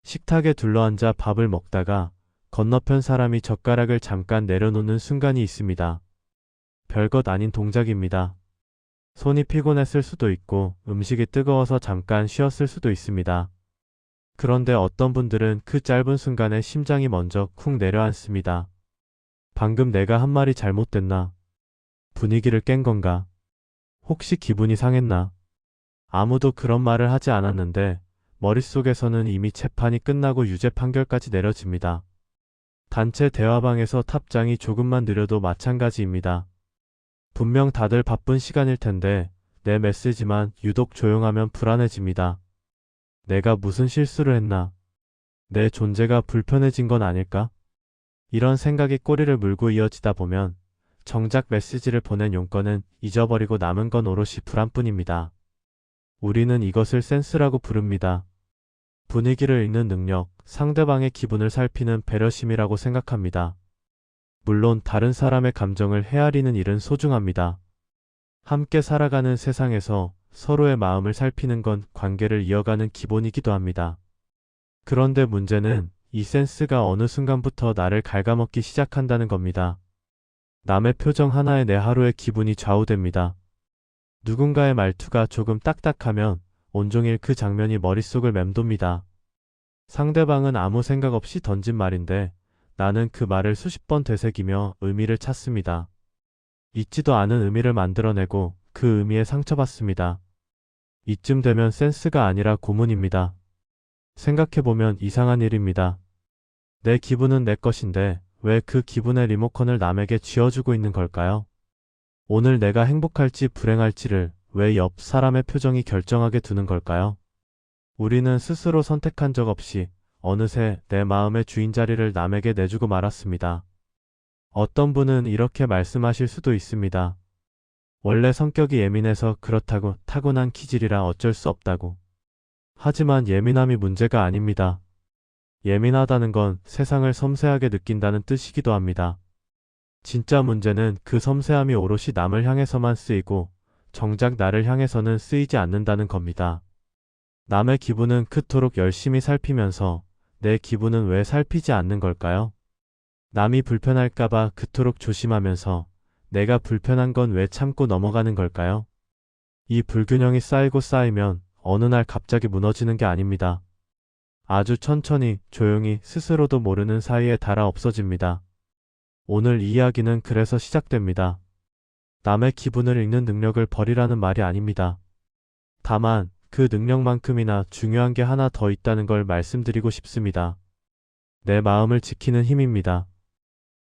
식탁에 둘러앉아 밥을 먹다가 건너편 사람이 젓가락을 잠깐 내려놓는 순간이 있습니다. 별것 아닌 동작입니다. 손이 피곤했을 수도 있고 음식이 뜨거워서 잠깐 쉬었을 수도 있습니다. 그런데 어떤 분들은 그 짧은 순간에 심장이 먼저 쿵 내려앉습니다. 방금 내가 한 말이 잘못됐나? 분위기를 깬 건가? 혹시 기분이 상했나? 아무도 그런 말을 하지 않았는데 머릿속에서는 이미 재판이 끝나고 유죄 판결까지 내려집니다. 단체 대화방에서 탑장이 조금만 느려도 마찬가지입니다. 분명 다들 바쁜 시간일 텐데 내 메시지만 유독 조용하면 불안해집니다. 내가 무슨 실수를 했나? 내 존재가 불편해진 건 아닐까? 이런 생각이 꼬리를 물고 이어지다 보면 정작 메시지를 보낸 용건은 잊어버리고 남은 건 오롯이 불안뿐입니다. 우리는 이것을 센스라고 부릅니다. 분위기를 읽는 능력, 상대방의 기분을 살피는 배려심이라고 생각합니다. 물론 다른 사람의 감정을 헤아리는 일은 소중합니다. 함께 살아가는 세상에서 서로의 마음을 살피는 건 관계를 이어가는 기본이기도 합니다. 그런데 문제는 이 센스가 어느 순간부터 나를 갉아먹기 시작한다는 겁니다. 남의 표정 하나에 내 하루의 기분이 좌우됩니다. 누군가의 말투가 조금 딱딱하면 온종일 그 장면이 머릿속을 맴돕니다. 상대방은 아무 생각 없이 던진 말인데 나는 그 말을 수십 번 되새기며 의미를 찾습니다. 있지도 않은 의미를 만들어내고 그 의미에 상처받습니다. 이쯤 되면 센스가 아니라 고문입니다. 생각해보면 이상한 일입니다. 내 기분은 내 것인데 왜 그 기분의 리모컨을 남에게 쥐어주고 있는 걸까요? 오늘 내가 행복할지 불행할지를 왜 옆 사람의 표정이 결정하게 두는 걸까요? 우리는 스스로 선택한 적 없이 어느새 내 마음의 주인 자리를 남에게 내주고 말았습니다. 어떤 분은 이렇게 말씀하실 수도 있습니다. 원래 성격이 예민해서 그렇다고 타고난 기질이라 어쩔 수 없다고. 하지만 예민함이 문제가 아닙니다. 예민하다는 건 세상을 섬세하게 느낀다는 뜻이기도 합니다. 진짜 문제는 그 섬세함이 오롯이 남을 향해서만 쓰이고 정작 나를 향해서는 쓰이지 않는다는 겁니다. 남의 기분은 그토록 열심히 살피면서 내 기분은 왜 살피지 않는 걸까요? 남이 불편할까봐 그토록 조심하면서 내가 불편한 건 왜 참고 넘어가는 걸까요? 이 불균형이 쌓이고 쌓이면 어느 날 갑자기 무너지는 게 아닙니다. 아주 천천히 조용히 스스로도 모르는 사이에 닳아 없어집니다. 오늘 이 이야기는 그래서 시작됩니다. 남의 기분을 읽는 능력을 버리라는 말이 아닙니다. 다만 그 능력만큼이나 중요한 게 하나 더 있다는 걸 말씀드리고 싶습니다. 내 마음을 지키는 힘입니다.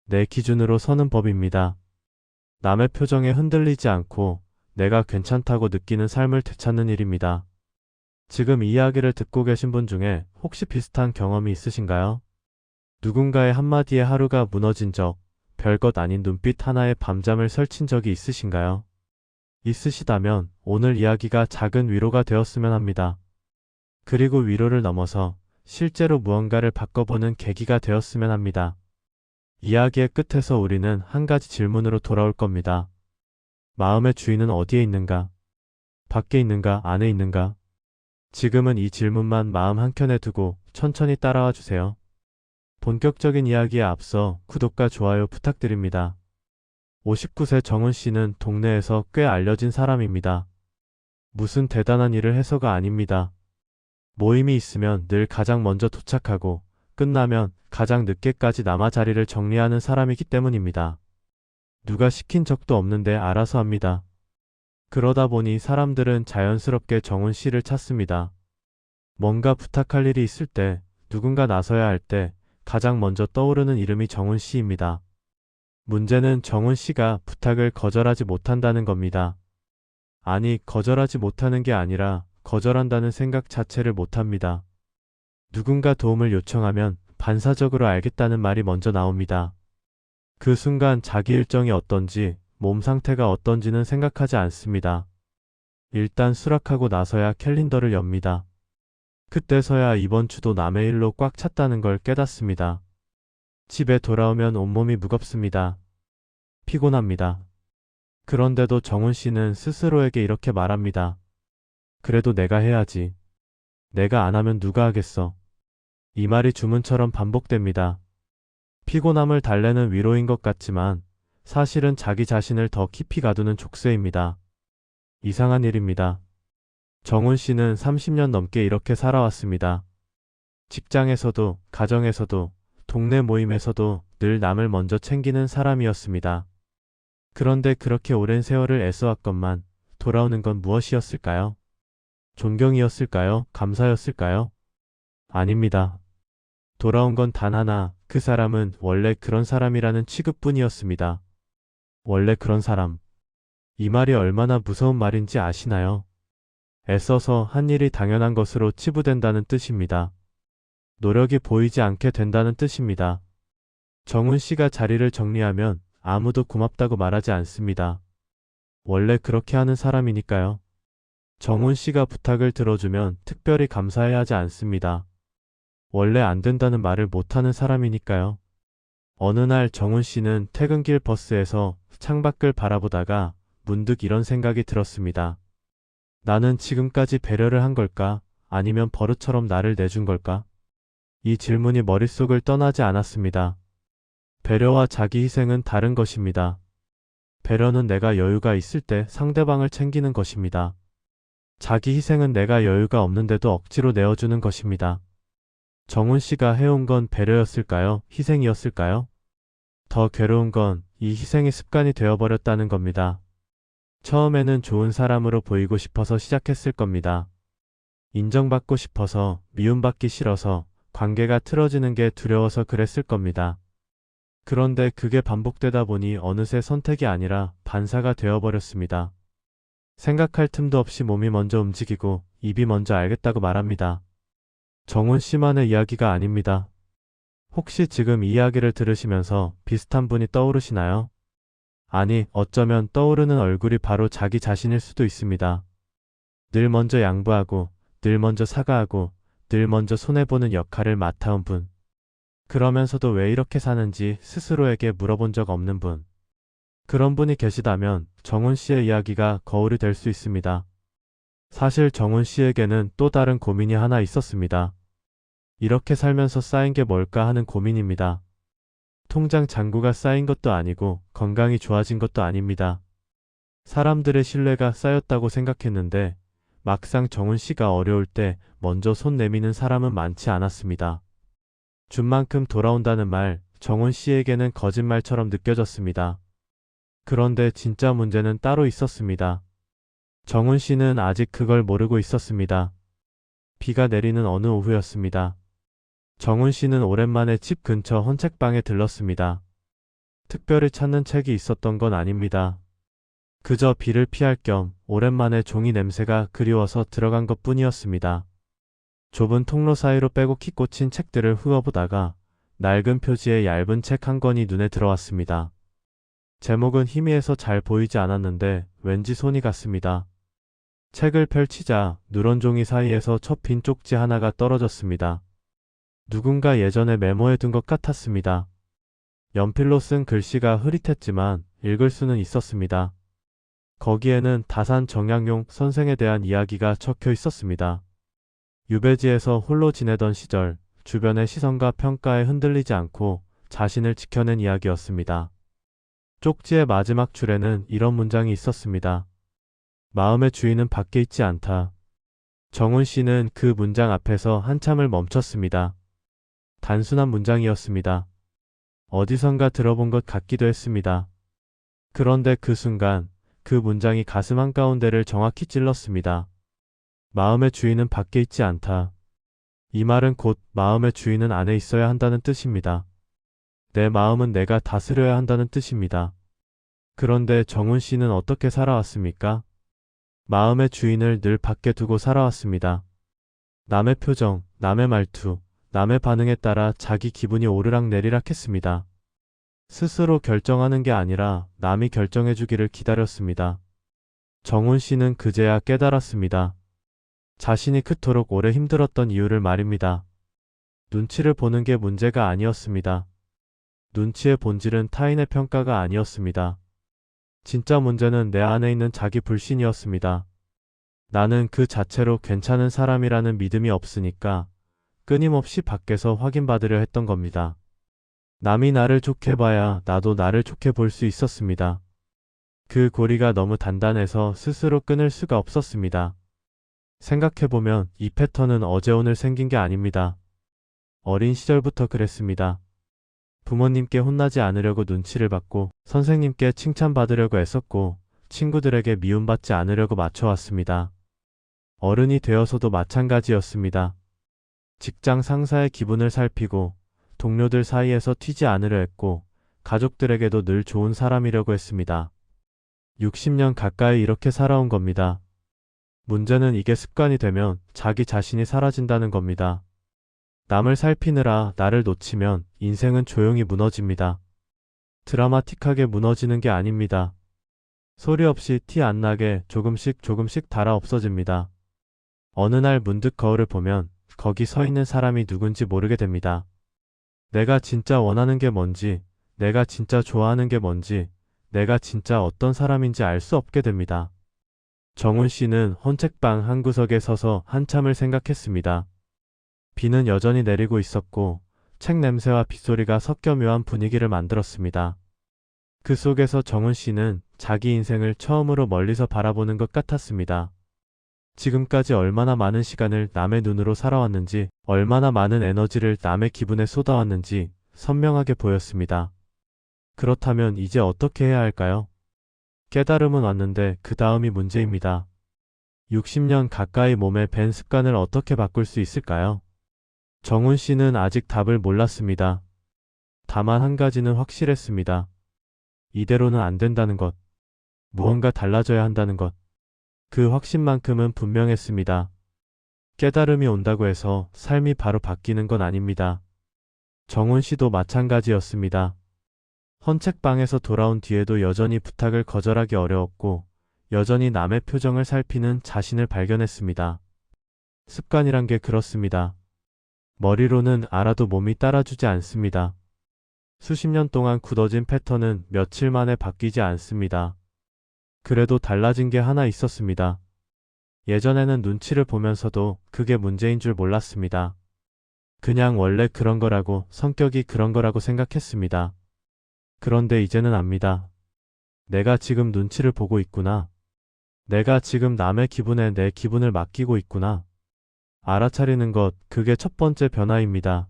내 기준으로 서는 법입니다. 남의 표정에 흔들리지 않고 내가 괜찮다고 느끼는 삶을 되찾는 일입니다. 지금 이 이야기를 듣고 계신 분 중에 혹시 비슷한 경험이 있으신가요? 누군가의 한마디에 하루가 무너진 적, 별것 아닌 눈빛 하나에 밤잠을 설친 적이 있으신가요? 있으시다면 오늘 이야기가 작은 위로가 되었으면 합니다. 그리고 위로를 넘어서 실제로 무언가를 바꿔보는 계기가 되었으면 합니다. 이야기의 끝에서 우리는 한 가지 질문으로 돌아올 겁니다. 마음의 주인은 어디에 있는가? 밖에 있는가? 안에 있는가? 지금은 이 질문만 마음 한켠에 두고 천천히 따라와 주세요. 본격적인 이야기에 앞서 구독과 좋아요 부탁드립니다. 59세 정훈 씨는 동네에서 꽤 알려진 사람입니다. 무슨 대단한 일을 해서가 아닙니다. 모임이 있으면 늘 가장 먼저 도착하고 끝나면 가장 늦게까지 남아 자리를 정리하는 사람이기 때문입니다. 누가 시킨 적도 없는데 알아서 합니다. 그러다 보니 사람들은 자연스럽게 정훈 씨를 찾습니다. 뭔가 부탁할 일이 있을 때, 누군가 나서야 할 때 가장 먼저 떠오르는 이름이 정훈 씨입니다. 문제는 정훈 씨가 부탁을 거절하지 못한다는 겁니다. 아니, 거절하지 못하는 게 아니라 거절한다는 생각 자체를 못합니다. 누군가 도움을 요청하면 반사적으로 알겠다는 말이 먼저 나옵니다. 그 순간 자기 일정이 어떤지, 몸 상태가 어떤지는 생각하지 않습니다. 일단 수락하고 나서야 캘린더를 엽니다. 그때서야 이번 주도 남의 일로 꽉 찼다는 걸 깨닫습니다. 집에 돌아오면 온몸이 무겁습니다. 피곤합니다. 그런데도 정훈 씨는 스스로에게 이렇게 말합니다. 그래도 내가 해야지. 내가 안 하면 누가 하겠어. 이 말이 주문처럼 반복됩니다. 피곤함을 달래는 위로인 것 같지만 사실은 자기 자신을 더 깊이 가두는 족쇄입니다. 이상한 일입니다. 정훈 씨는 30년 넘게 이렇게 살아왔습니다. 직장에서도, 가정에서도, 동네 모임에서도 늘 남을 먼저 챙기는 사람이었습니다. 그런데 그렇게 오랜 세월을 애써왔건만 돌아오는 건 무엇이었을까요? 존경이었을까요? 감사였을까요? 아닙니다. 돌아온 건 단 하나, 그 사람은 원래 그런 사람이라는 취급뿐이었습니다. 원래 그런 사람. 이 말이 얼마나 무서운 말인지 아시나요? 애써서 한 일이 당연한 것으로 치부된다는 뜻입니다. 노력이 보이지 않게 된다는 뜻입니다. 정훈 씨가 자리를 정리하면 아무도 고맙다고 말하지 않습니다. 원래 그렇게 하는 사람이니까요. 정훈 씨가 부탁을 들어주면 특별히 감사해야 하지 않습니다. 원래 안 된다는 말을 못하는 사람이니까요. 어느 날 정훈 씨는 퇴근길 버스에서 창밖을 바라보다가 문득 이런 생각이 들었습니다. 나는 지금까지 배려를 한 걸까? 아니면 버릇처럼 나를 내준 걸까? 이 질문이 머릿속을 떠나지 않았습니다. 배려와 자기 희생은 다른 것입니다. 배려는 내가 여유가 있을 때 상대방을 챙기는 것입니다. 자기 희생은 내가 여유가 없는데도 억지로 내어주는 것입니다. 정훈 씨가 해온 건 배려였을까요? 희생이었을까요? 더 괴로운 건 이 희생이 습관이 되어버렸다는 겁니다. 처음에는 좋은 사람으로 보이고 싶어서 시작했을 겁니다. 인정받고 싶어서, 미움받기 싫어서, 관계가 틀어지는 게 두려워서 그랬을 겁니다. 그런데 그게 반복되다 보니 어느새 선택이 아니라 반사가 되어버렸습니다. 생각할 틈도 없이 몸이 먼저 움직이고 입이 먼저 알겠다고 말합니다. 정훈 씨만의 이야기가 아닙니다. 혹시 지금 이 이야기를 들으시면서 비슷한 분이 떠오르시나요? 아니, 어쩌면 떠오르는 얼굴이 바로 자기 자신일 수도 있습니다. 늘 먼저 양보하고, 늘 먼저 사과하고, 늘 먼저 손해보는 역할을 맡아온 분. 그러면서도 왜 이렇게 사는지 스스로에게 물어본 적 없는 분. 그런 분이 계시다면 정훈 씨의 이야기가 거울이 될 수 있습니다. 사실 정훈 씨에게는 또 다른 고민이 하나 있었습니다. 이렇게 살면서 쌓인 게 뭘까 하는 고민입니다. 통장 잔고가 쌓인 것도 아니고 건강이 좋아진 것도 아닙니다. 사람들의 신뢰가 쌓였다고 생각했는데 막상 정훈 씨가 어려울 때 먼저 손 내미는 사람은 많지 않았습니다. 준 만큼 돌아온다는 말, 정훈 씨에게는 거짓말처럼 느껴졌습니다. 그런데 진짜 문제는 따로 있었습니다. 정훈 씨는 아직 그걸 모르고 있었습니다. 비가 내리는 어느 오후였습니다. 정훈 씨는 오랜만에 집 근처 헌책방에 들렀습니다. 특별히 찾는 책이 있었던 건 아닙니다. 그저 비를 피할 겸 오랜만에 종이 냄새가 그리워서 들어간 것 뿐이었습니다. 좁은 통로 사이로 빼곡히 꽂힌 책들을 훑어보다가 낡은 표지의 얇은 책 한 권이 눈에 들어왔습니다. 제목은 희미해서 잘 보이지 않았는데 왠지 손이 갔습니다. 책을 펼치자 누런 종이 사이에서 첫 빈 쪽지 하나가 떨어졌습니다. 누군가 예전에 메모해둔 것 같았습니다. 연필로 쓴 글씨가 흐릿했지만 읽을 수는 있었습니다. 거기에는 다산 정약용 선생에 대한 이야기가 적혀 있었습니다. 유배지에서 홀로 지내던 시절 주변의 시선과 평가에 흔들리지 않고 자신을 지켜낸 이야기였습니다. 쪽지의 마지막 줄에는 이런 문장이 있었습니다. 마음의 주인은 밖에 있지 않다. 정훈 씨는 그 문장 앞에서 한참을 멈췄습니다. 단순한 문장이었습니다. 어디선가 들어본 것 같기도 했습니다. 그런데 그 순간 그 문장이 가슴 한가운데를 정확히 찔렀습니다. 마음의 주인은 밖에 있지 않다. 이 말은 곧 마음의 주인은 안에 있어야 한다는 뜻입니다. 내 마음은 내가 다스려야 한다는 뜻입니다. 그런데 정훈 씨는 어떻게 살아왔습니까? 마음의 주인을 늘 밖에 두고 살아왔습니다. 남의 표정, 남의 말투, 남의 반응에 따라 자기 기분이 오르락내리락 했습니다. 스스로 결정하는 게 아니라 남이 결정해주기를 기다렸습니다. 정훈 씨는 그제야 깨달았습니다. 자신이 그토록 오래 힘들었던 이유를 말입니다. 눈치를 보는 게 문제가 아니었습니다. 눈치의 본질은 타인의 평가가 아니었습니다. 진짜 문제는 내 안에 있는 자기 불신이었습니다. 나는 그 자체로 괜찮은 사람이라는 믿음이 없으니까 끊임없이 밖에서 확인받으려 했던 겁니다. 남이 나를 좋게 봐야 나도 나를 좋게 볼 수 있었습니다. 그 고리가 너무 단단해서 스스로 끊을 수가 없었습니다. 생각해보면 이 패턴은 어제 오늘 생긴 게 아닙니다. 어린 시절부터 그랬습니다. 부모님께 혼나지 않으려고 눈치를 받고 선생님께 칭찬받으려고 애썼고 친구들에게 미움받지 않으려고 맞춰왔습니다. 어른이 되어서도 마찬가지였습니다. 직장 상사의 기분을 살피고 동료들 사이에서 튀지 않으려 했고 가족들에게도 늘 좋은 사람이려고 했습니다. 60년 가까이 이렇게 살아온 겁니다. 문제는 이게 습관이 되면 자기 자신이 사라진다는 겁니다. 남을 살피느라 나를 놓치면 인생은 조용히 무너집니다. 드라마틱하게 무너지는 게 아닙니다. 소리 없이 티 안 나게 조금씩 닳아 없어집니다. 어느 날 문득 거울을 보면 거기 서 있는 사람이 누군지 모르게 됩니다. 내가 진짜 원하는 게 뭔지, 내가 진짜 좋아하는 게 뭔지, 내가 진짜 어떤 사람인지 알 수 없게 됩니다. 정훈 씨는 헌책방 한 구석에 서서 한참을 생각했습니다. 비는 여전히 내리고 있었고 책 냄새와 빗소리가 섞여 묘한 분위기를 만들었습니다. 그 속에서 정훈 씨는 자기 인생을 처음으로 멀리서 바라보는 것 같았습니다. 지금까지 얼마나 많은 시간을 남의 눈으로 살아왔는지, 얼마나 많은 에너지를 남의 기분에 쏟아왔는지 선명하게 보였습니다. 그렇다면 이제 어떻게 해야 할까요? 깨달음은 왔는데 그 다음이 문제입니다. 60년 가까이 몸에 밴 습관을 어떻게 바꿀 수 있을까요? 정훈 씨는 아직 답을 몰랐습니다. 다만 한 가지는 확실했습니다. 이대로는 안 된다는 것. 무언가 달라져야 한다는 것. 그 확신만큼은 분명했습니다. 깨달음이 온다고 해서 삶이 바로 바뀌는 건 아닙니다. 정훈 씨도 마찬가지였습니다. 헌책방에서 돌아온 뒤에도 여전히 부탁을 거절하기 어려웠고 여전히 남의 표정을 살피는 자신을 발견했습니다. 습관이란 게 그렇습니다. 머리로는 알아도 몸이 따라주지 않습니다. 수십 년 동안 굳어진 패턴은 며칠 만에 바뀌지 않습니다. 그래도 달라진 게 하나 있었습니다. 예전에는 눈치를 보면서도 그게 문제인 줄 몰랐습니다. 그냥 원래 그런 거라고, 성격이 그런 거라고 생각했습니다. 그런데 이제는 압니다. 내가 지금 눈치를 보고 있구나. 내가 지금 남의 기분에 내 기분을 맡기고 있구나. 알아차리는 것, 그게 첫 번째 변화입니다.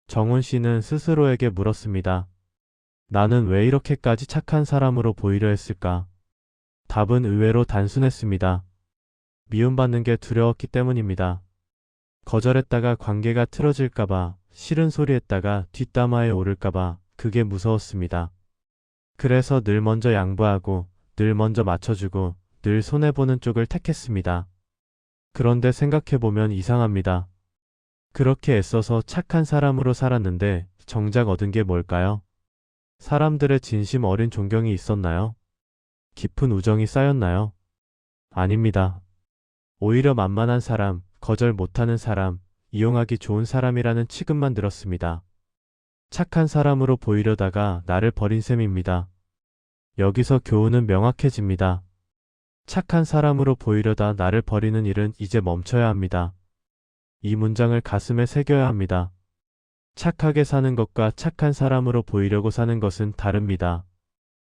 정훈 씨는 스스로에게 물었습니다. 나는 왜 이렇게까지 착한 사람으로 보이려 했을까? 답은 의외로 단순했습니다. 미움받는 게 두려웠기 때문입니다. 거절했다가 관계가 틀어질까봐, 싫은 소리 했다가 뒷담화에 오를까봐 그게 무서웠습니다. 그래서 늘 먼저 양보하고, 늘 먼저 맞춰주고, 늘 손해보는 쪽을 택했습니다. 그런데 생각해보면 이상합니다. 그렇게 애써서 착한 사람으로 살았는데 정작 얻은 게 뭘까요? 사람들의 진심 어린 존경이 있었나요? 깊은 우정이 쌓였나요? 아닙니다. 오히려 만만한 사람, 거절 못하는 사람, 이용하기 좋은 사람이라는 취급만 들었습니다. 착한 사람으로 보이려다가 나를 버린 셈입니다. 여기서 교훈은 명확해집니다. 착한 사람으로 보이려다 나를 버리는 일은 이제 멈춰야 합니다. 이 문장을 가슴에 새겨야 합니다. 착하게 사는 것과 착한 사람으로 보이려고 사는 것은 다릅니다.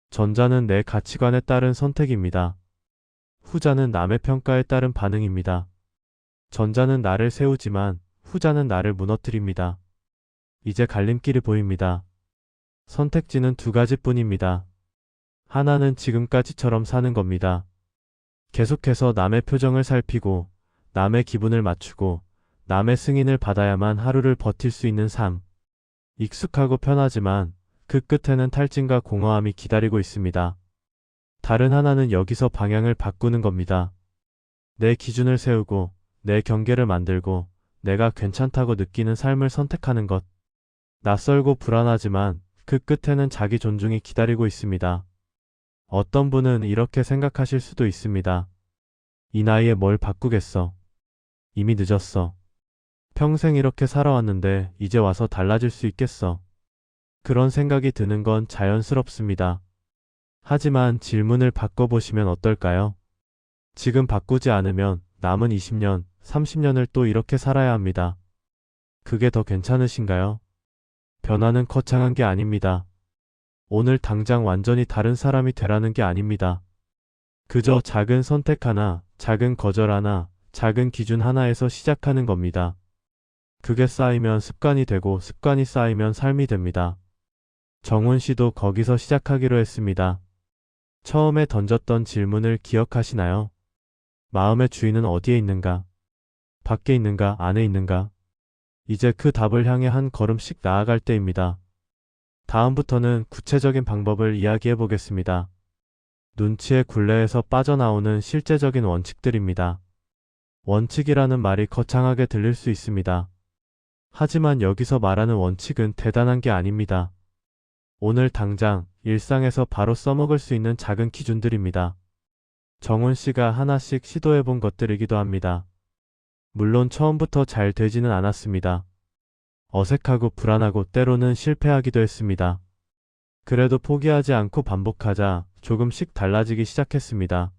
전자는 내 가치관에 따른 선택입니다. 후자는 남의 평가에 따른 반응입니다. 전자는 나를 세우지만 후자는 나를 무너뜨립니다. 이제 갈림길이 보입니다. 선택지는 두 가지뿐입니다. 하나는 지금까지처럼 사는 겁니다. 계속해서 남의 표정을 살피고 남의 기분을 맞추고 남의 승인을 받아야만 하루를 버틸 수 있는 삶. 익숙하고 편하지만 그 끝에는 탈진과 공허함이 기다리고 있습니다. 다른 하나는 여기서 방향을 바꾸는 겁니다. 내 기준을 세우고 내 경계를 만들고 내가 괜찮다고 느끼는 삶을 선택하는 것. 낯설고 불안하지만 그 끝에는 자기 존중이 기다리고 있습니다. 어떤 분은 이렇게 생각하실 수도 있습니다. 이 나이에 뭘 바꾸겠어. 이미 늦었어. 평생 이렇게 살아왔는데 이제 와서 달라질 수 있겠어. 그런 생각이 드는 건 자연스럽습니다. 하지만 질문을 바꿔보시면 어떨까요? 지금 바꾸지 않으면 남은 20년, 30년을 또 이렇게 살아야 합니다. 그게 더 괜찮으신가요? 변화는 거창한 게 아닙니다. 오늘 당장 완전히 다른 사람이 되라는 게 아닙니다. 그저 작은 선택 하나, 작은 거절 하나, 작은 기준 하나에서 시작하는 겁니다. 그게 쌓이면 습관이 되고 습관이 쌓이면 삶이 됩니다. 정훈 씨도 거기서 시작하기로 했습니다. 처음에 던졌던 질문을 기억하시나요? 마음의 주인은 어디에 있는가? 밖에 있는가? 안에 있는가? 이제 그 답을 향해 한 걸음씩 나아갈 때입니다. 다음부터는 구체적인 방법을 이야기해 보겠습니다. 눈치의 굴레에서 빠져나오는 실제적인 원칙들입니다. 원칙이라는 말이 거창하게 들릴 수 있습니다. 하지만 여기서 말하는 원칙은 대단한 게 아닙니다. 오늘 당장 일상에서 바로 써먹을 수 있는 작은 기준들입니다. 정훈 씨가 하나씩 시도해 본 것들이기도 합니다. 물론 처음부터 잘 되지는 않았습니다. 어색하고 불안하고 때로는 실패하기도 했습니다. 그래도 포기하지 않고 반복하자 조금씩 달라지기 시작했습니다.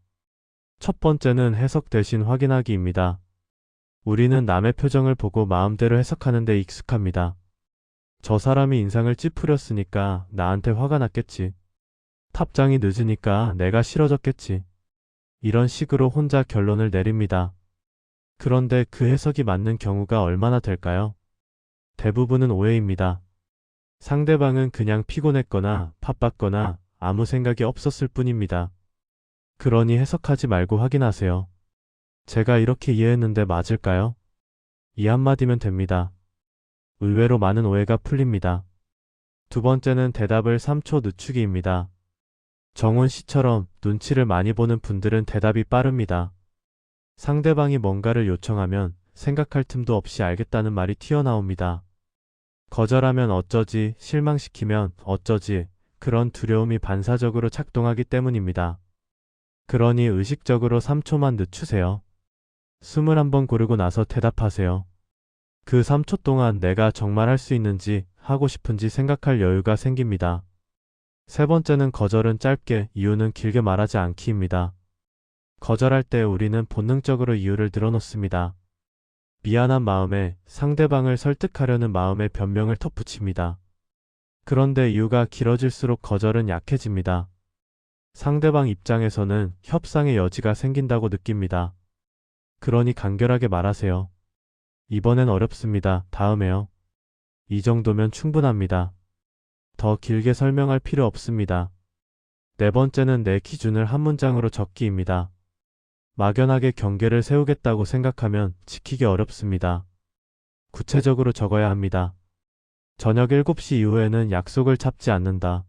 첫 번째는 해석 대신 확인하기입니다. 우리는 남의 표정을 보고 마음대로 해석하는 데 익숙합니다. 저 사람이 인상을 찌푸렸으니까 나한테 화가 났겠지. 답장이 늦으니까 내가 싫어졌겠지. 이런 식으로 혼자 결론을 내립니다. 그런데 그 해석이 맞는 경우가 얼마나 될까요? 대부분은 오해입니다. 상대방은 그냥 피곤했거나 바빴거나 아무 생각이 없었을 뿐입니다. 그러니 해석하지 말고 확인하세요. 제가 이렇게 이해했는데 맞을까요? 이 한마디면 됩니다. 의외로 많은 오해가 풀립니다. 두 번째는 대답을 3초 늦추기입니다. 정훈 씨처럼 눈치를 많이 보는 분들은 대답이 빠릅니다. 상대방이 뭔가를 요청하면 생각할 틈도 없이 알겠다는 말이 튀어나옵니다. 거절하면 어쩌지, 실망시키면 어쩌지, 그런 두려움이 반사적으로 작동하기 때문입니다. 그러니 의식적으로 3초만 늦추세요. 숨을 한번 고르고 나서 대답하세요. 그 3초 동안 내가 정말 할 수 있는지, 하고 싶은지 생각할 여유가 생깁니다. 세 번째는 거절은 짧게, 이유는 길게 말하지 않기입니다. 거절할 때 우리는 본능적으로 이유를 늘어놓습니다. 미안한 마음에, 상대방을 설득하려는 마음에 변명을 덧붙입니다. 그런데 이유가 길어질수록 거절은 약해집니다. 상대방 입장에서는 협상의 여지가 생긴다고 느낍니다. 그러니 간결하게 말하세요. 이번엔 어렵습니다. 다음에요. 이 정도면 충분합니다. 더 길게 설명할 필요 없습니다. 네 번째는 내 기준을 한 문장으로 적기입니다. 막연하게 경계를 세우겠다고 생각하면 지키기 어렵습니다. 구체적으로 적어야 합니다. 저녁 7시 이후에는 약속을 잡지 않는다.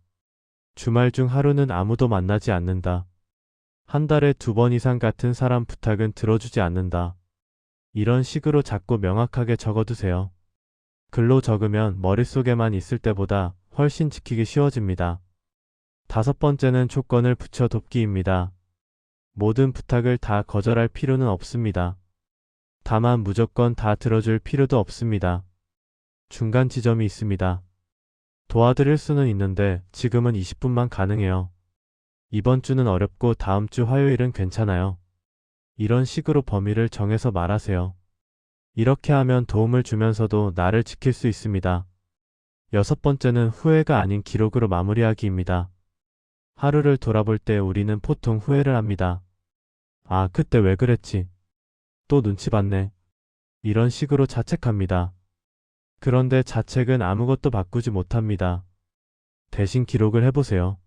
주말 중 하루는 아무도 만나지 않는다. 한 달에 2번 이상 같은 사람 부탁은 들어주지 않는다. 이런 식으로 작고 명확하게 적어두세요. 글로 적으면 머릿속에만 있을 때보다 훨씬 지키기 쉬워집니다. 다섯 번째는 조건을 붙여 돕기입니다. 모든 부탁을 다 거절할 필요는 없습니다. 다만 무조건 다 들어줄 필요도 없습니다. 중간 지점이 있습니다. 도와드릴 수는 있는데 지금은 20분만 가능해요. 이번 주는 어렵고 다음 주 화요일은 괜찮아요. 이런 식으로 범위를 정해서 말하세요. 이렇게 하면 도움을 주면서도 나를 지킬 수 있습니다. 여섯 번째는 후회가 아닌 기록으로 마무리하기입니다. 하루를 돌아볼 때 우리는 보통 후회를 합니다. 아, 그때 왜 그랬지? 또 눈치 봤네. 이런 식으로 자책합니다. 그런데 자책은 아무것도 바꾸지 못합니다. 대신 기록을 해보세요.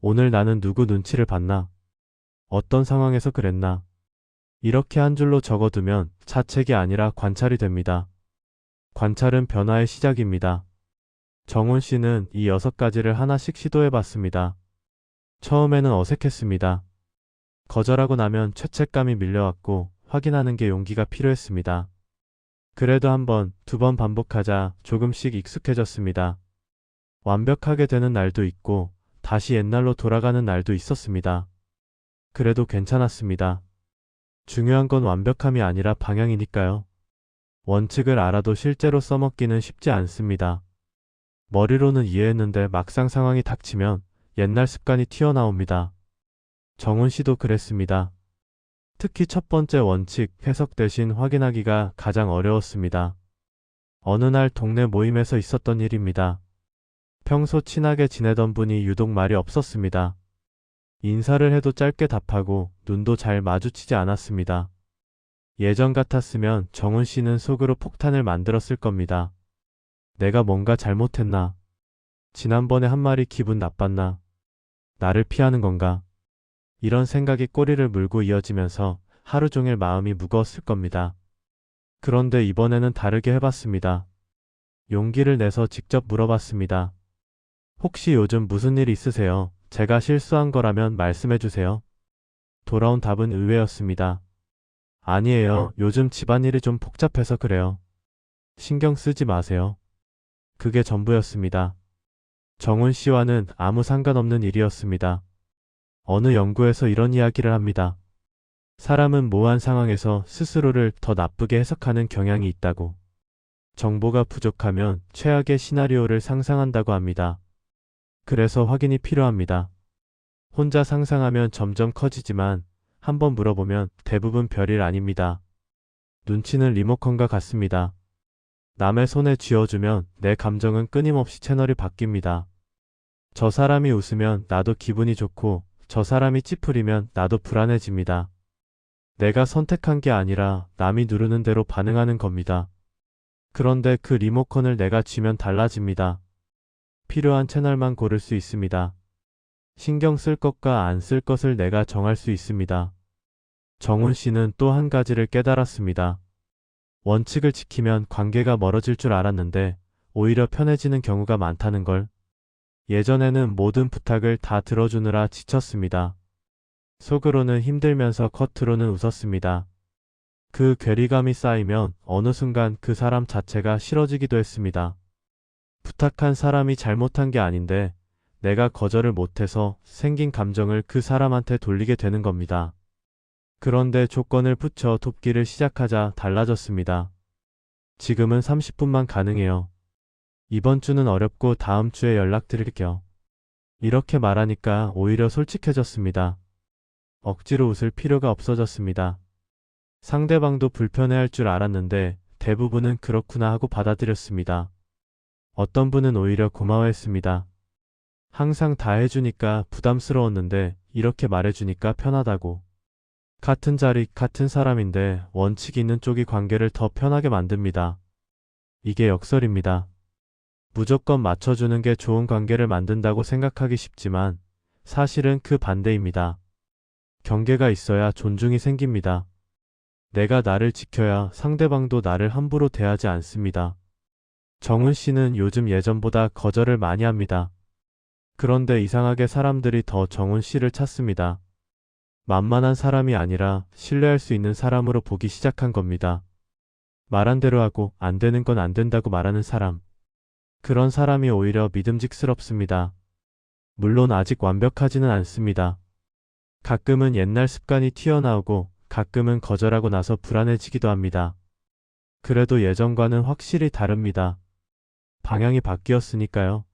오늘 나는 누구 눈치를 봤나? 어떤 상황에서 그랬나? 이렇게 한 줄로 적어두면 자책이 아니라 관찰이 됩니다. 관찰은 변화의 시작입니다. 정훈 씨는 이 6가지를 하나씩 시도해봤습니다. 처음에는 어색했습니다. 거절하고 나면 죄책감이 밀려왔고 확인하는 게 용기가 필요했습니다. 그래도 한 번, 2번 반복하자 조금씩 익숙해졌습니다. 완벽하게 되는 날도 있고 다시 옛날로 돌아가는 날도 있었습니다. 그래도 괜찮았습니다. 중요한 건 완벽함이 아니라 방향이니까요. 원칙을 알아도 실제로 써먹기는 쉽지 않습니다. 머리로는 이해했는데 막상 상황이 닥치면 옛날 습관이 튀어나옵니다. 정훈 씨도 그랬습니다. 특히 첫 번째 원칙, 해석 대신 확인하기가 가장 어려웠습니다. 어느 날 동네 모임에서 있었던 일입니다. 평소 친하게 지내던 분이 유독 말이 없었습니다. 인사를 해도 짧게 답하고 눈도 잘 마주치지 않았습니다. 예전 같았으면 정훈 씨는 속으로 폭탄을 만들었을 겁니다. 내가 뭔가 잘못했나? 지난번에 한 말이 기분 나빴나? 나를 피하는 건가? 이런 생각이 꼬리를 물고 이어지면서 하루 종일 마음이 무거웠을 겁니다. 그런데 이번에는 다르게 해봤습니다. 용기를 내서 직접 물어봤습니다. 혹시 요즘 무슨 일 있으세요? 제가 실수한 거라면 말씀해 주세요. 돌아온 답은 의외였습니다. 아니에요. 요즘 집안일이 좀 복잡해서 그래요. 신경 쓰지 마세요. 그게 전부였습니다. 정훈 씨와는 아무 상관없는 일이었습니다. 어느 연구에서 이런 이야기를 합니다. 사람은 모호한 상황에서 스스로를 더 나쁘게 해석하는 경향이 있다고. 정보가 부족하면 최악의 시나리오를 상상한다고 합니다. 그래서 확인이 필요합니다. 혼자 상상하면 점점 커지지만 한번 물어보면 대부분 별일 아닙니다. 눈치는 리모컨과 같습니다. 남의 손에 쥐어주면 내 감정은 끊임없이 채널이 바뀝니다. 저 사람이 웃으면 나도 기분이 좋고 저 사람이 찌푸리면 나도 불안해집니다. 내가 선택한 게 아니라 남이 누르는 대로 반응하는 겁니다. 그런데 그 리모컨을 내가 쥐면 달라집니다. 필요한 채널만 고를 수 있습니다. 신경 쓸 것과 안 쓸 것을 내가 정할 수 있습니다. 정훈 씨는 또 한 가지를 깨달았습니다. 원칙을 지키면 관계가 멀어질 줄 알았는데 오히려 편해지는 경우가 많다는 걸. 예전에는 모든 부탁을 다 들어주느라 지쳤습니다. 속으로는 힘들면서 겉으로는 웃었습니다. 그 괴리감이 쌓이면 어느 순간 그 사람 자체가 싫어지기도 했습니다. 부탁한 사람이 잘못한 게 아닌데 내가 거절을 못해서 생긴 감정을 그 사람한테 돌리게 되는 겁니다. 그런데 조건을 붙여 돕기를 시작하자 달라졌습니다. 지금은 30분만 가능해요. 이번 주는 어렵고 다음 주에 연락드릴게요. 이렇게 말하니까 오히려 솔직해졌습니다. 억지로 웃을 필요가 없어졌습니다. 상대방도 불편해할 줄 알았는데 대부분은 그렇구나 하고 받아들였습니다. 어떤 분은 오히려 고마워했습니다. 항상 다 해주니까 부담스러웠는데 이렇게 말해주니까 편하다고. 같은 자리, 같은 사람인데 원칙이 있는 쪽이 관계를 더 편하게 만듭니다. 이게 역설입니다. 무조건 맞춰주는 게 좋은 관계를 만든다고 생각하기 쉽지만 사실은 그 반대입니다. 경계가 있어야 존중이 생깁니다. 내가 나를 지켜야 상대방도 나를 함부로 대하지 않습니다. 정훈 씨는 요즘 예전보다 거절을 많이 합니다. 그런데 이상하게 사람들이 더 정훈 씨를 찾습니다. 만만한 사람이 아니라 신뢰할 수 있는 사람으로 보기 시작한 겁니다. 말한 대로 하고 안 되는 건 안 된다고 말하는 사람. 그런 사람이 오히려 믿음직스럽습니다. 물론 아직 완벽하지는 않습니다. 가끔은 옛날 습관이 튀어나오고 가끔은 거절하고 나서 불안해지기도 합니다. 그래도 예전과는 확실히 다릅니다. 방향이 바뀌었으니까요.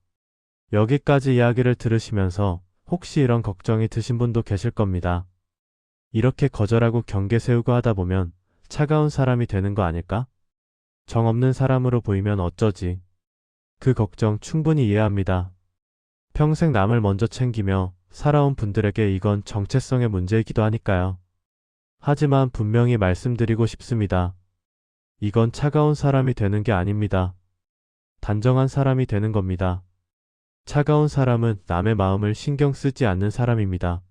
여기까지 이야기를 들으시면서 혹시 이런 걱정이 드신 분도 계실 겁니다. 이렇게 거절하고 경계 세우고 하다 보면 차가운 사람이 되는 거 아닐까? 정 없는 사람으로 보이면 어쩌지? 그 걱정 충분히 이해합니다. 평생 남을 먼저 챙기며 살아온 분들에게 이건 정체성의 문제이기도 하니까요. 하지만 분명히 말씀드리고 싶습니다. 이건 차가운 사람이 되는 게 아닙니다. 단정한 사람이 되는 겁니다. 차가운 사람은 남의 마음을 신경 쓰지 않는 사람입니다.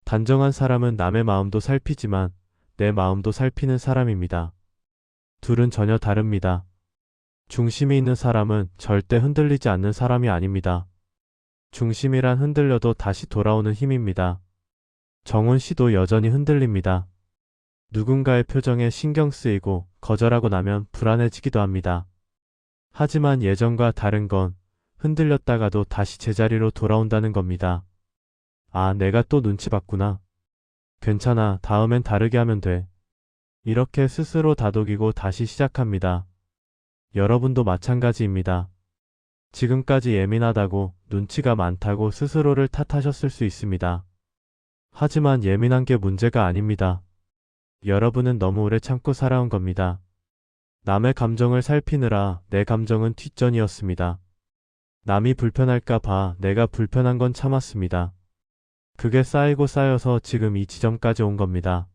단정한 사람은 남의 마음도 살피지만 내 마음도 살피는 사람입니다. 둘은 전혀 다릅니다. 중심이 있는 사람은 절대 흔들리지 않는 사람이 아닙니다. 중심이란 흔들려도 다시 돌아오는 힘입니다. 정훈 씨도 여전히 흔들립니다. 누군가의 표정에 신경 쓰이고 거절하고 나면 불안해지기도 합니다. 하지만 예전과 다른 건 흔들렸다가도 다시 제자리로 돌아온다는 겁니다. 아, 내가 또 눈치 봤구나. 괜찮아, 다음엔 다르게 하면 돼. 이렇게 스스로 다독이고 다시 시작합니다. 여러분도 마찬가지입니다. 지금까지 예민하다고, 눈치가 많다고 스스로를 탓하셨을 수 있습니다. 하지만 예민한 게 문제가 아닙니다. 여러분은 너무 오래 참고 살아온 겁니다. 남의 감정을 살피느라 내 감정은 뒷전이었습니다. 남이 불편할까 봐 내가 불편한 건 참았습니다. 그게 쌓이고 쌓여서 지금 이 지점까지 온 겁니다.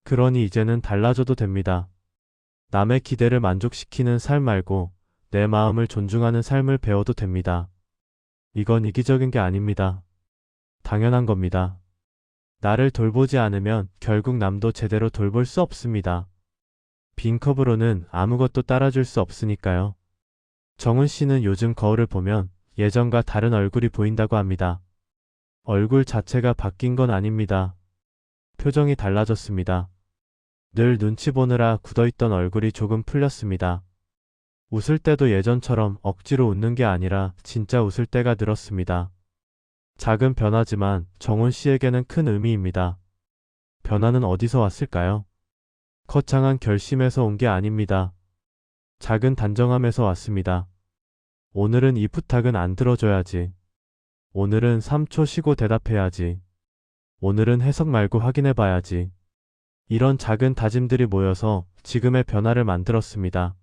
그러니 이제는 달라져도 됩니다. 남의 기대를 만족시키는 삶 말고 내 마음을 존중하는 삶을 배워도 됩니다. 이건 이기적인 게 아닙니다. 당연한 겁니다. 나를 돌보지 않으면 결국 남도 제대로 돌볼 수 없습니다. 빈 컵으로는 아무것도 따라줄 수 없으니까요. 정훈 씨는 요즘 거울을 보면 예전과 다른 얼굴이 보인다고 합니다. 얼굴 자체가 바뀐 건 아닙니다. 표정이 달라졌습니다. 늘 눈치 보느라 굳어있던 얼굴이 조금 풀렸습니다. 웃을 때도 예전처럼 억지로 웃는 게 아니라 진짜 웃을 때가 늘었습니다. 작은 변화지만 정훈 씨에게는 큰 의미입니다. 변화는 어디서 왔을까요? 거창한 결심에서 온 게 아닙니다. 작은 단정함에서 왔습니다. 오늘은 이 부탁은 안 들어줘야지. 오늘은 3초 쉬고 대답해야지. 오늘은 해석 말고 확인해 봐야지. 이런 작은 다짐들이 모여서 지금의 변화를 만들었습니다.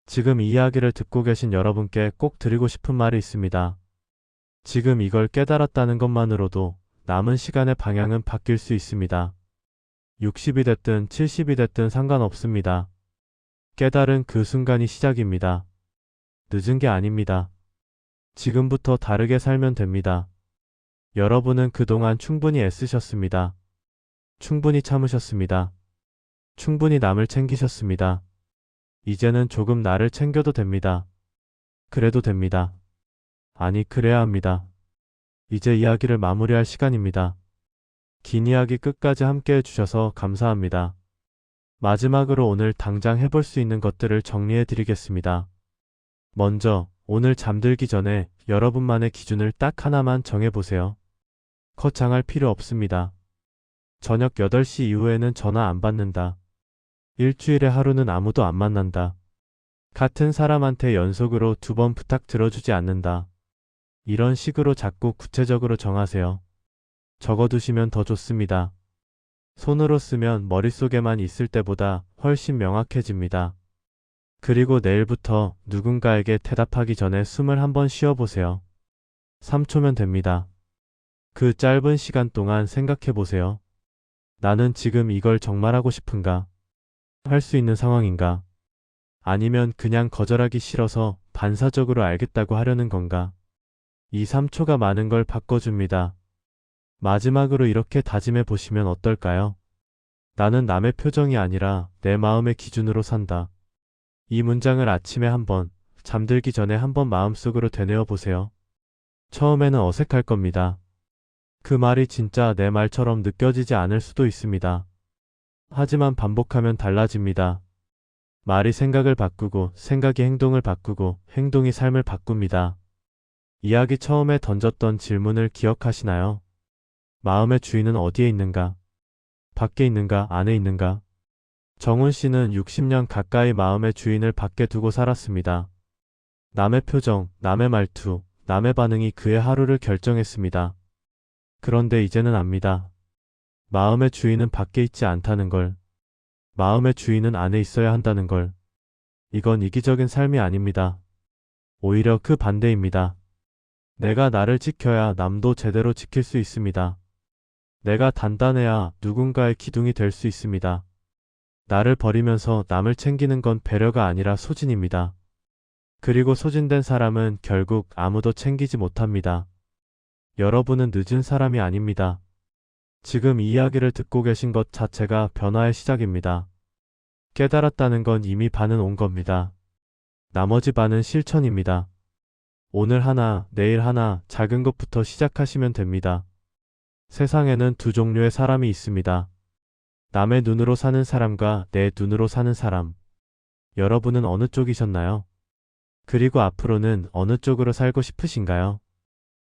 지금 이 이야기를 듣고 계신 여러분께 꼭 드리고 싶은 말이 있습니다. 지금 이걸 깨달았다는 것만으로도 남은 시간의 방향은 바뀔 수 있습니다. 60이 됐든 70이 됐든 상관없습니다. 깨달은 그 순간이 시작입니다. 늦은 게 아닙니다. 지금부터 다르게 살면 됩니다. 여러분은 그동안 충분히 애쓰셨습니다. 충분히 참으셨습니다. 충분히 남을 챙기셨습니다. 이제는 조금 나를 챙겨도 됩니다. 그래도 됩니다. 아니, 그래야 합니다. 이제 이야기를 마무리할 시간입니다. 긴 이야기 끝까지 함께 해주셔서 감사합니다. 마지막으로 오늘 당장 해볼 수 있는 것들을 정리해 드리겠습니다. 먼저, 오늘 잠들기 전에 여러분만의 기준을 딱 하나만 정해보세요. 거창할 필요 없습니다. 저녁 8시 이후에는 전화 안 받는다. 일주일에 하루는 아무도 안 만난다. 같은 사람한테 연속으로 2번 부탁 들어주지 않는다. 이런 식으로 자꾸 구체적으로 정하세요. 적어두시면 더 좋습니다. 손으로 쓰면 머릿속에만 있을 때보다 훨씬 명확해집니다. 그리고 내일부터 누군가에게 대답하기 전에 숨을 한번 쉬어보세요. 3초면 됩니다. 그 짧은 시간 동안 생각해보세요. 나는 지금 이걸 정말 하고 싶은가? 할 수 있는 상황인가? 아니면 그냥 거절하기 싫어서 반사적으로 알겠다고 하려는 건가? 이 3초가 많은 걸 바꿔줍니다. 마지막으로 이렇게 다짐해 보시면 어떨까요? 나는 남의 표정이 아니라 내 마음의 기준으로 산다. 이 문장을 아침에 한번, 잠들기 전에 한번 마음속으로 되뇌어 보세요. 처음에는 어색할 겁니다. 그 말이 진짜 내 말처럼 느껴지지 않을 수도 있습니다. 하지만 반복하면 달라집니다. 말이 생각을 바꾸고, 생각이 행동을 바꾸고, 행동이 삶을 바꿉니다. 이야기 처음에 던졌던 질문을 기억하시나요? 마음의 주인은 어디에 있는가? 밖에 있는가? 안에 있는가? 정훈 씨는 60년 가까이 마음의 주인을 밖에 두고 살았습니다. 남의 표정, 남의 말투, 남의 반응이 그의 하루를 결정했습니다. 그런데 이제는 압니다. 마음의 주인은 밖에 있지 않다는 걸. 마음의 주인은 안에 있어야 한다는 걸. 이건 이기적인 삶이 아닙니다. 오히려 그 반대입니다. 내가 나를 지켜야 남도 제대로 지킬 수 있습니다. 내가 단단해야 누군가의 기둥이 될 수 있습니다. 나를 버리면서 남을 챙기는 건 배려가 아니라 소진입니다. 그리고 소진된 사람은 결국 아무도 챙기지 못합니다. 여러분은 늦은 사람이 아닙니다. 지금 이 이야기를 듣고 계신 것 자체가 변화의 시작입니다. 깨달았다는 건 이미 반은 온 겁니다. 나머지 반은 실천입니다. 오늘 하나, 내일 하나, 작은 것부터 시작하시면 됩니다. 세상에는 두 종류의 사람이 있습니다. 남의 눈으로 사는 사람과 내 눈으로 사는 사람. 여러분은 어느 쪽이셨나요? 그리고 앞으로는 어느 쪽으로 살고 싶으신가요?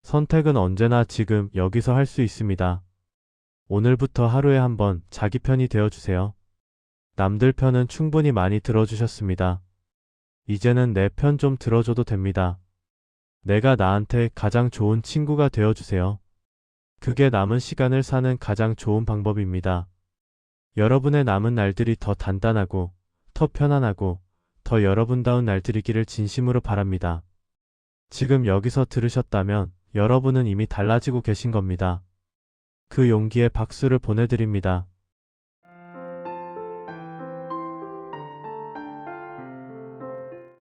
선택은 언제나 지금 여기서 할 수 있습니다. 오늘부터 하루에 한번 자기 편이 되어주세요. 남들 편은 충분히 많이 들어주셨습니다. 이제는 내 편 좀 들어줘도 됩니다. 내가 나한테 가장 좋은 친구가 되어주세요. 그게 남은 시간을 사는 가장 좋은 방법입니다. 여러분의 남은 날들이 더 단단하고 더 편안하고 더 여러분다운 날들이기를 진심으로 바랍니다. 지금 여기서 들으셨다면 여러분은 이미 달라지고 계신 겁니다. 그 용기에 박수를 보내드립니다.